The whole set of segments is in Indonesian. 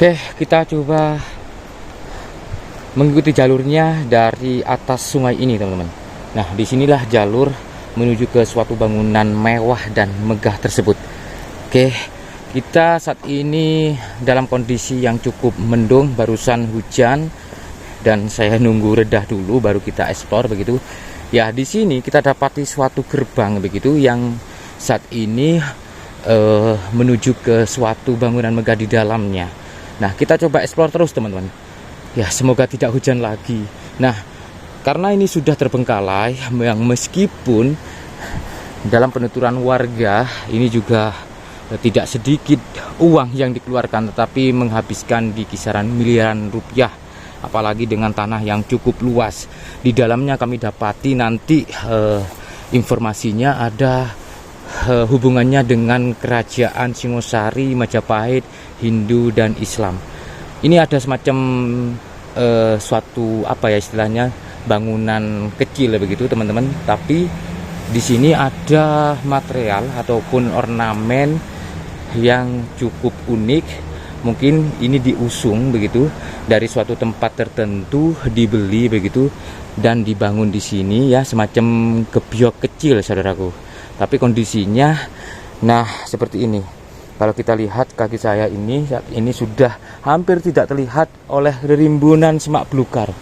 Oke, kita coba mengikuti jalurnya dari atas sungai ini, teman-teman. Nah, disinilah jalur menuju ke suatu bangunan mewah dan megah tersebut. Oke, kita saat ini dalam kondisi yang cukup mendung, barusan hujan, dan saya nunggu redah dulu baru kita eksplor begitu. Ya, di sini kita dapati suatu gerbang begitu yang saat ini menuju ke suatu bangunan megah di dalamnya. Nah, kita coba eksplor terus, teman-teman. Ya, semoga tidak hujan lagi. Nah, karena ini sudah terbengkalai, yang meskipun dalam penuturan warga ini juga tidak sedikit uang yang dikeluarkan, tetapi menghabiskan di kisaran miliaran rupiah. Apalagi dengan tanah yang cukup luas. Di dalamnya kami dapati nanti informasinya ada hubungannya dengan kerajaan Singosari, Majapahit, Hindu dan Islam. Ini ada semacam suatu apa ya istilahnya, bangunan kecil begitu, teman-teman. Tapi di sini ada material ataupun ornamen yang cukup unik. Mungkin ini diusung begitu dari suatu tempat tertentu, dibeli begitu dan dibangun di sini ya, semacam gebyok kecil, saudaraku. Tapi kondisinya nah seperti ini. Kalau kita lihat kaki saya ini saat ini sudah hampir tidak terlihat oleh rimbunan semak belukar.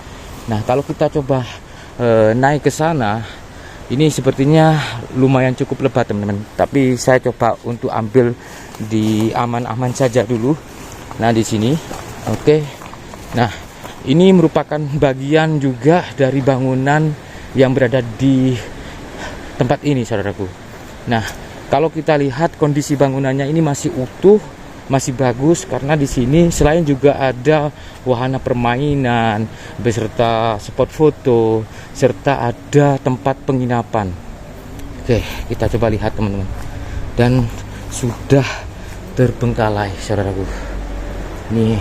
Nah, kalau kita coba naik ke sana, ini sepertinya lumayan cukup lebat, teman-teman. Tapi saya coba untuk ambil di aman-aman saja dulu. Nah, di sini. Oke. Nah, ini merupakan bagian juga dari bangunan yang berada di tempat ini, saudaraku. Nah, kalau kita lihat kondisi bangunannya ini masih utuh, masih bagus, karena di sini selain juga ada wahana permainan beserta spot foto serta ada tempat penginapan. Oke, kita coba lihat, teman-teman. Dan sudah terbengkalai, saudaraku. Ini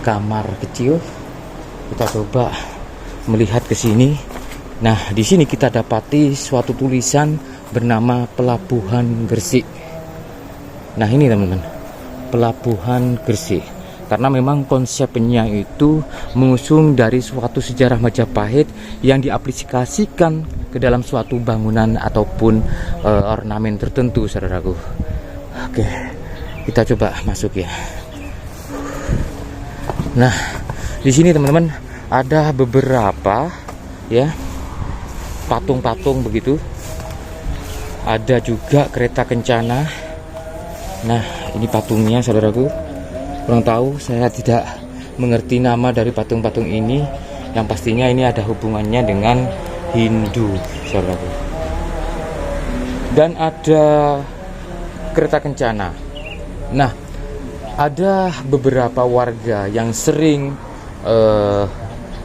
kamar kecil. Kita coba melihat ke sini. Nah, di sini kita dapati suatu tulisan bernama Pelabuhan Gresik. Nah, ini, teman-teman, Pelabuhan Gresik. Karena memang konsepnya itu mengusung dari suatu sejarah Majapahit yang diaplikasikan ke dalam suatu bangunan ataupun ornamen tertentu, saudaraku. Oke, kita coba masuk ya. Nah, di sini, teman-teman, ada beberapa ya patung-patung begitu. Ada juga kereta kencana. Nah, ini patungnya, saudaraku. Kurang tahu, saya tidak mengerti nama dari patung-patung ini. Yang pastinya ini ada hubungannya dengan Hindu, saudaraku. Dan ada kereta kencana. Nah, ada beberapa warga yang sering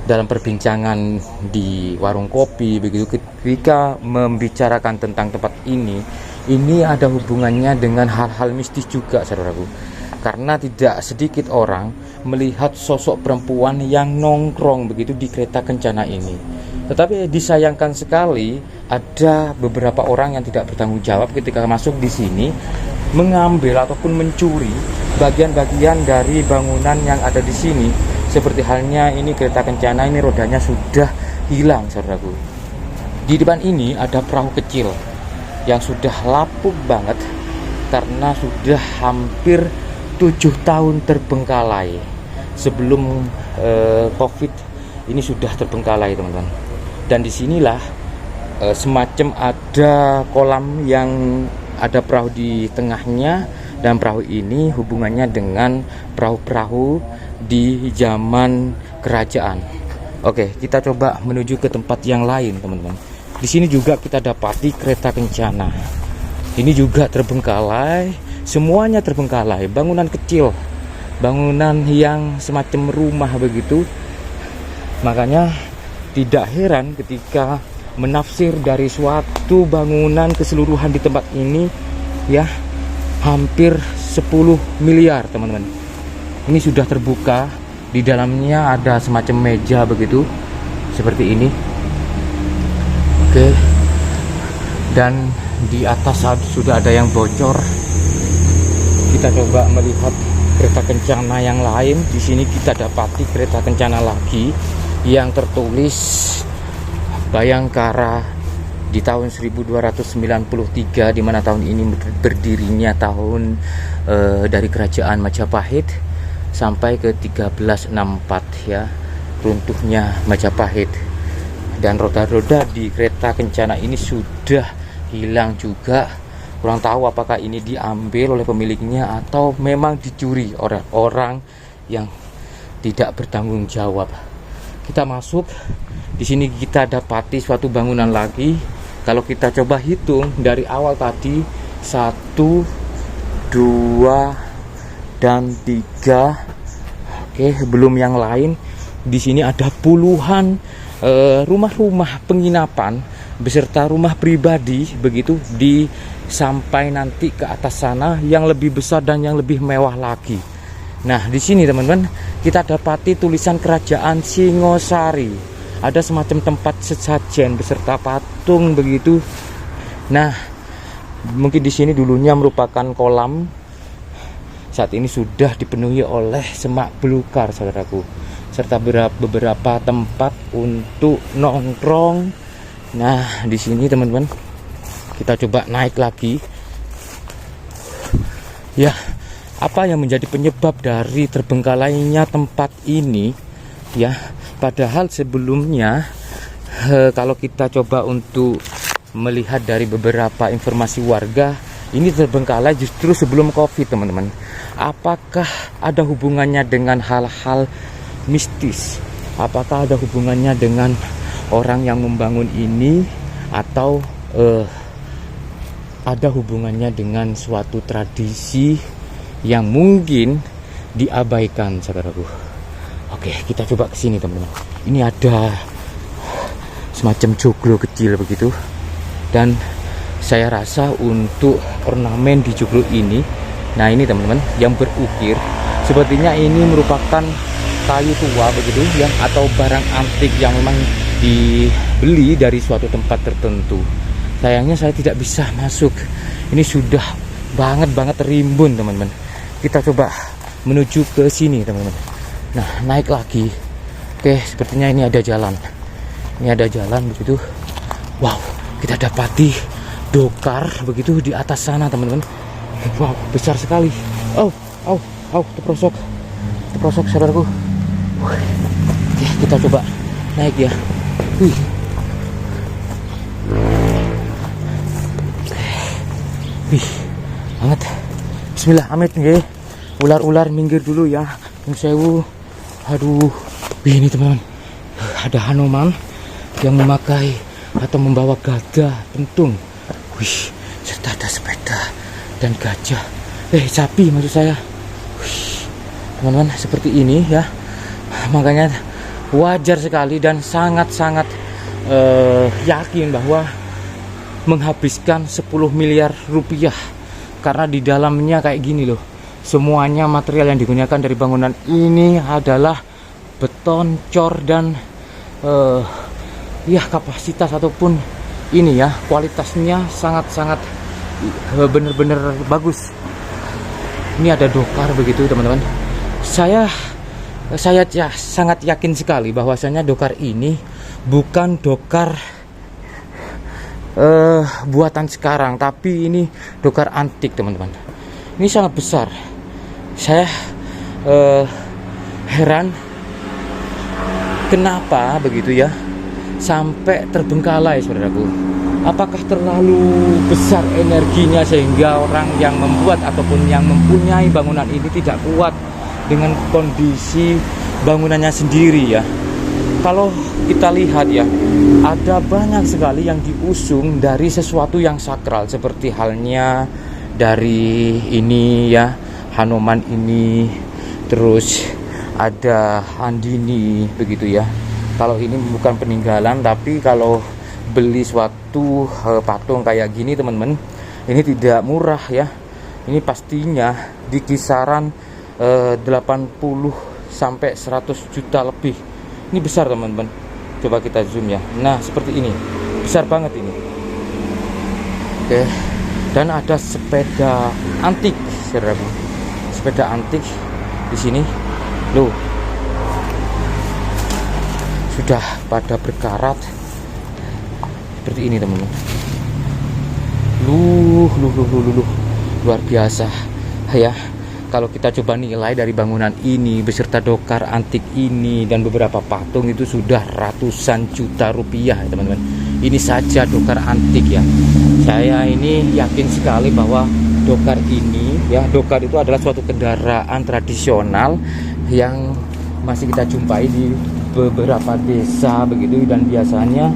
dalam perbincangan di warung kopi begitu, ketika membicarakan tentang tempat ini ada hubungannya dengan hal-hal mistis juga, saudaraku. Karena tidak sedikit orang melihat sosok perempuan yang nongkrong begitu di kereta kencana ini. Tetapi disayangkan sekali ada beberapa orang yang tidak bertanggung jawab ketika masuk di sini, mengambil ataupun mencuri bagian-bagian dari bangunan yang ada di sini. Seperti halnya ini kereta kencana, ini rodanya sudah hilang, saudaraku. Di depan ini ada perahu kecil yang sudah lapuk banget karena sudah hampir 7 tahun terbengkalai. Sebelum COVID ini sudah terbengkalai, teman-teman. Dan disinilah semacam ada kolam yang ada perahu di tengahnya, dan perahu ini hubungannya dengan perahu-perahu di zaman kerajaan. Oke, kita coba menuju ke tempat yang lain, teman-teman. Di sini juga kita dapati kereta kencana. Ini juga terbengkalai, semuanya terbengkalai. Bangunan kecil, bangunan yang semacam rumah begitu. Makanya tidak heran ketika menafsir dari suatu bangunan keseluruhan di tempat ini ya hampir 10 miliar, teman-teman. Ini sudah terbuka, di dalamnya ada semacam meja begitu, seperti ini. Oke. Dan di atas sudah ada yang bocor. Kita coba melihat kereta kencana yang lain. Di sini kita dapati kereta kencana lagi yang tertulis Bayangkara di tahun 1293, di mana tahun ini berdirinya tahun dari kerajaan Majapahit sampai ke 1364 ya, runtuhnya Majapahit. Dan roda-roda di kereta kencana ini sudah hilang juga. Kurang tahu apakah ini diambil oleh pemiliknya atau memang dicuri oleh orang yang tidak bertanggung jawab. Kita masuk, di sini kita dapati suatu bangunan lagi. Kalau kita coba hitung dari awal tadi 1, 2, dan 3. Oke, belum yang lain. Di sini ada puluhan rumah-rumah penginapan beserta rumah pribadi begitu, di sampai nanti ke atas sana yang lebih besar dan yang lebih mewah lagi. Nah, di sini teman-teman kita dapati tulisan Kerajaan Singosari. Ada semacam tempat sesajen beserta patung begitu. Nah, mungkin di sini dulunya merupakan kolam. Saat ini sudah dipenuhi oleh semak belukar, saudaraku, serta beberapa tempat untuk nongkrong. Nah, di sini teman-teman kita coba naik lagi. Ya, apa yang menjadi penyebab dari terbengkalainya tempat ini? Ya, padahal sebelumnya kalau kita coba untuk melihat dari beberapa informasi warga, ini terbengkalai justru sebelum Covid, teman-teman. Apakah ada hubungannya dengan hal-hal mistis? Apakah ada hubungannya dengan orang yang membangun ini, atau ada hubungannya dengan suatu tradisi yang mungkin diabaikan, saudaraku? Oke, kita coba ke sini, teman-teman. Ini ada semacam joglo kecil begitu, dan saya rasa untuk ornamen di joglo ini, nah ini teman-teman yang berukir, sepertinya ini merupakan kayu tua begitu ya, atau barang antik yang memang dibeli dari suatu tempat tertentu. Sayangnya saya tidak bisa masuk. Ini sudah banget rimbun, teman-teman. Kita coba menuju ke sini, teman-teman. Nah, naik lagi. Oke, sepertinya ini ada jalan. Ini ada jalan begitu. Wow, kita dapati dokar begitu di atas sana, teman-teman. Wow, besar sekali. Terprosok saudaraku. Oke, kita coba naik ya. Wih, banget. Bismillah, amit nggih. Ular-ular minggir dulu ya. Nyun sewu. Aduh. Wih, ini teman-teman. Ada Hanuman yang memakai atau membawa gada pentung. Wih, serta ada sepeda dan gajah. Sapi maksud saya. Wih, teman-teman, seperti ini ya. Makanya wajar sekali dan sangat-sangat yakin bahwa menghabiskan 10 miliar rupiah, karena di dalamnya kayak gini loh. Semuanya material yang digunakan dari bangunan ini adalah beton, cor, dan ya kapasitas ataupun ini ya, kualitasnya sangat-sangat bener-bener bagus. Ini ada dokar begitu, teman-teman. Saya sangat yakin sekali bahwasanya dokar ini bukan dokar buatan sekarang, tapi ini dokar antik, teman-teman. Ini sangat besar. Saya heran kenapa begitu ya sampai terbengkalai, saudaraku. Apakah terlalu besar energinya sehingga orang yang membuat ataupun yang mempunyai bangunan ini tidak kuat dengan kondisi bangunannya sendiri ya? Kalau kita lihat ya, ada banyak sekali yang diusung dari sesuatu yang sakral, seperti halnya dari ini ya, Hanuman ini, terus ada Andini begitu ya. Kalau ini bukan peninggalan, tapi kalau beli suatu patung kayak gini, teman-teman, ini tidak murah ya. Ini pastinya di kisaran 80 sampai 100 juta lebih. Ini besar, teman-teman. Coba kita zoom ya. Nah, seperti ini. Besar banget ini. Oke. Dan ada sepeda antik, saudara. Sepeda antik di sini. Loh, sudah pada berkarat seperti ini teman-teman. Luar biasa ya. Kalau kita coba nilai dari bangunan ini beserta dokar antik ini dan beberapa patung, itu sudah ratusan juta rupiah ya teman-teman. Ini saja dokar antik ya. Saya ini yakin sekali bahwa dokar ini ya, dokar itu adalah suatu kendaraan tradisional yang masih kita jumpai di beberapa desa begitu, dan biasanya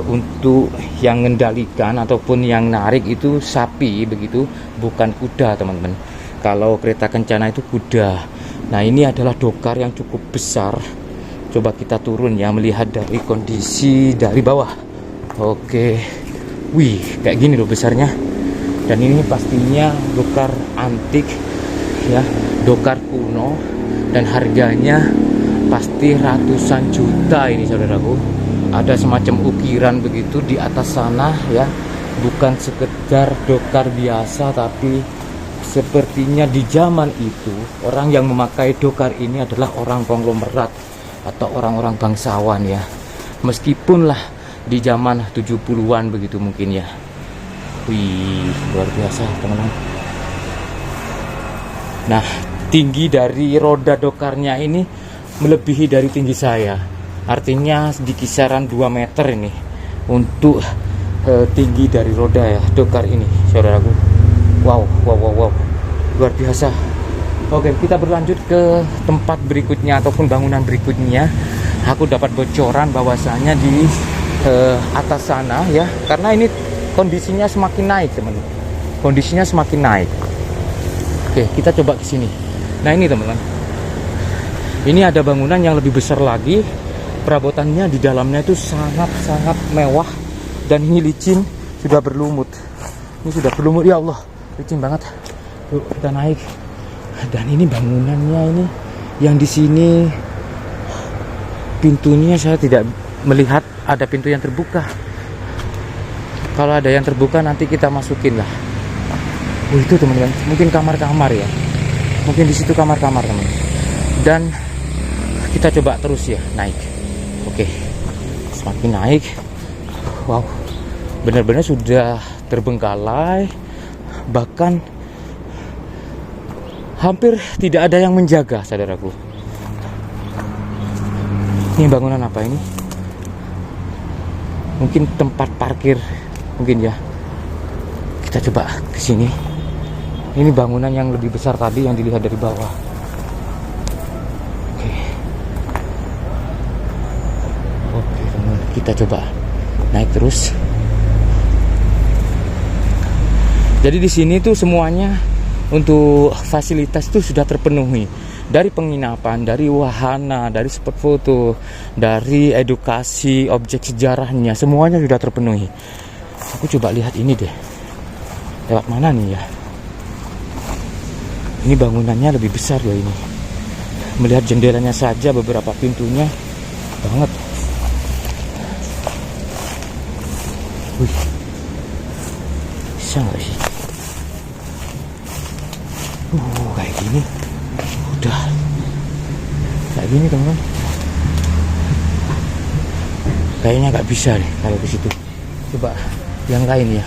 untuk yang mengendalikan ataupun yang narik itu sapi begitu, bukan kuda teman-teman. Kalau kereta kencana itu kuda. Nah, ini adalah dokar yang cukup besar. Coba kita turun ya, melihat dari kondisi dari bawah. Oke, wih, kayak gini loh besarnya. Dan ini pastinya dokar antik ya, dokar kuno, dan harganya pasti ratusan juta ini saudaraku. Ada semacam ukiran begitu di atas sana ya, bukan sekedar dokar biasa, tapi sepertinya di zaman itu orang yang memakai dokar ini adalah orang konglomerat atau orang-orang bangsawan ya. Meskipun lah di zaman 70-an begitu mungkin ya. Wih, luar biasa teman-teman. Nah, tinggi dari roda dokarnya ini melebihi dari tinggi saya. Artinya di kisaran 2 meter ini untuk tinggi dari roda ya dokar ini saudaraku. Wow, luar biasa. Oke, kita berlanjut ke tempat berikutnya ataupun bangunan berikutnya. Aku dapat bocoran bahwasanya di atas sana ya, karena ini kondisinya semakin naik teman-teman. Kondisinya semakin naik. Oke, kita coba ke sini. Nah, ini teman-teman. Ini ada bangunan yang lebih besar lagi. Perabotannya di dalamnya itu sangat-sangat mewah, dan ini licin, sudah berlumut. Ini sudah berlumut, ya Allah. Licin banget. Yuk kita naik. Dan ini bangunannya ini yang di sini pintunya saya tidak melihat ada pintu yang terbuka. Kalau ada yang terbuka nanti kita masukin lah. Oh, itu teman-teman, mungkin kamar-kamar ya. Mungkin di situ kamar-kamar teman. Dan kita coba terus ya naik. Oke. Semakin naik. Wow. Benar-benar sudah terbengkalai. Bahkan hampir tidak ada yang menjaga saudaraku. Ini bangunan apa ini? Mungkin tempat parkir mungkin ya. Kita coba ke sini. Ini bangunan yang lebih besar tadi yang dilihat dari bawah. Oke teman, kita coba naik terus. Jadi di sini tuh semuanya untuk fasilitas itu sudah terpenuhi. Dari penginapan, dari wahana, dari spot foto, dari edukasi, objek sejarahnya, semuanya sudah terpenuhi. Aku coba lihat ini deh. Lewat mana nih ya? Ini bangunannya lebih besar ya ini. Melihat jendelanya saja, beberapa pintunya banget. Wih, bisa nggak sih? Kayak gini udah kayak gini teman-teman. Kayaknya nggak bisa deh kalau ke situ. Coba yang lain ya.